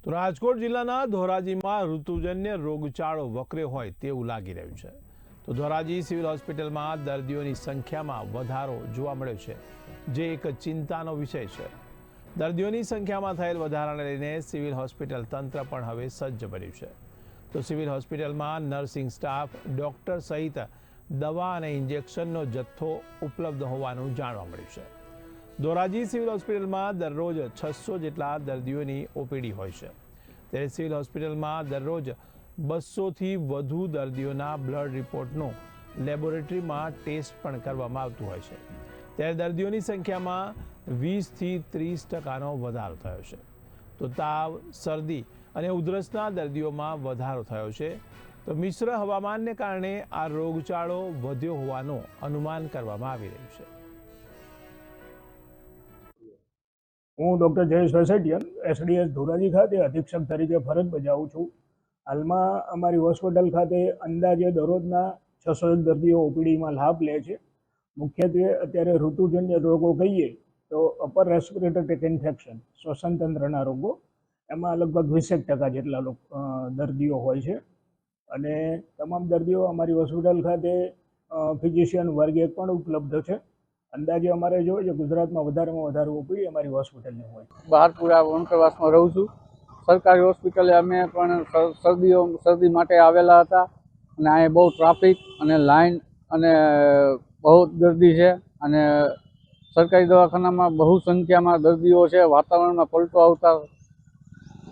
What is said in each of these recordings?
તો રાજકોટ જિલ્લાના ધોરાજીમાં ઋતુજન્ય રોગચાળો વકરે હોય તેવું લાગી રહ્યું છે। તો ધોરાજી સિવિલ હોસ્પિટલમાં દર્દીઓની સંખ્યામાં વધારો જોવા મળ્યો છે, જે એક ચિંતાનો વિષય છે। દર્દીઓની સંખ્યામાં થયેલ વધારાને લઈને સિવિલ હોસ્પિટલ તંત્ર પણ હવે સજ્જ બન્યું છે। તો સિવિલ હોસ્પિટલમાં નર્સિંગ સ્ટાફ, ડોક્ટર સહિત દવા અને ઇન્જેક્શનનો જથ્થો ઉપલબ્ધ હોવાનું જાણવા મળ્યું છે। ધોરાજી સિવિલ હોસ્પિટલમાં દરરોજ 600 જેટલા દર્દીઓની ઓપીડી હોય છે, ત્યારે સિવિલ હોસ્પિટલમાં દરરોજ 200થી વધુ દર્દીઓના બ્લડ રિપોર્ટનું લેબોરેટરીમાં ટેસ્ટ પણ કરવામાં આવતું હોય છે। ત્યારે દર્દીઓની સંખ્યામાં 20થી 30% વધારો થયો છે। તો તાવ, શરદી અને ઉધરસના દર્દીઓમાં વધારો થયો છે। તો મિશ્ર હવામાનને કારણે આ રોગચાળો વધ્યો હોવાનું અનુમાન કરવામાં આવી રહ્યું છે। હું ડૉક્ટર જયેશ વસેટિયન એસડીએસ ધોરાજી ખાતે અધિક્ષક તરીકે ફરજ બજાવું છું। હાલમાં અમારી હોસ્પિટલ ખાતે અંદાજે દરરોજના 600 દર્દીઓ ઓપીડીમાં લાભ લે છે। મુખ્યત્વે અત્યારે ઋતુજન્ય રોગો કહીએ તો અપર રેસ્પિરેટરી ટ્રેક ઇન્ફેક્શન, શ્વસન તંત્રના રોગો, એમાં લગભગ 20% જેટલા દર્દીઓ હોય છે। અને તમામ દર્દીઓ અમારી હોસ્પિટલ ખાતે ફિઝિશિયન વર્ગ 1 પણ ઉપલબ્ધ છે। અંદાજે અમારે જોઈએ છે ગુજરાતમાં વધારેમાં વધારે ઓપીડી અમારી હોસ્પિટલની હોય। બહારપુરા વણકરવાસમાં રહું છું। સરકારી હોસ્પિટલે અમે પણ શરદી માટે આવેલા હતા અને અહીંયા બહુ ટ્રાફિક અને લાઈન અને બહુ દર્દી છે અને સરકારી દવાખાનામાં બહુ સંખ્યામાં દર્દીઓ છે। વાતાવરણમાં પલટો આવતા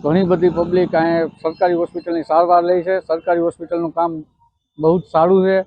ઘણી બધી પબ્લિક અહીંયા સરકારી હોસ્પિટલની સારવાર લે છે। સરકારી હોસ્પિટલનું કામ બહુ જ સારું છે।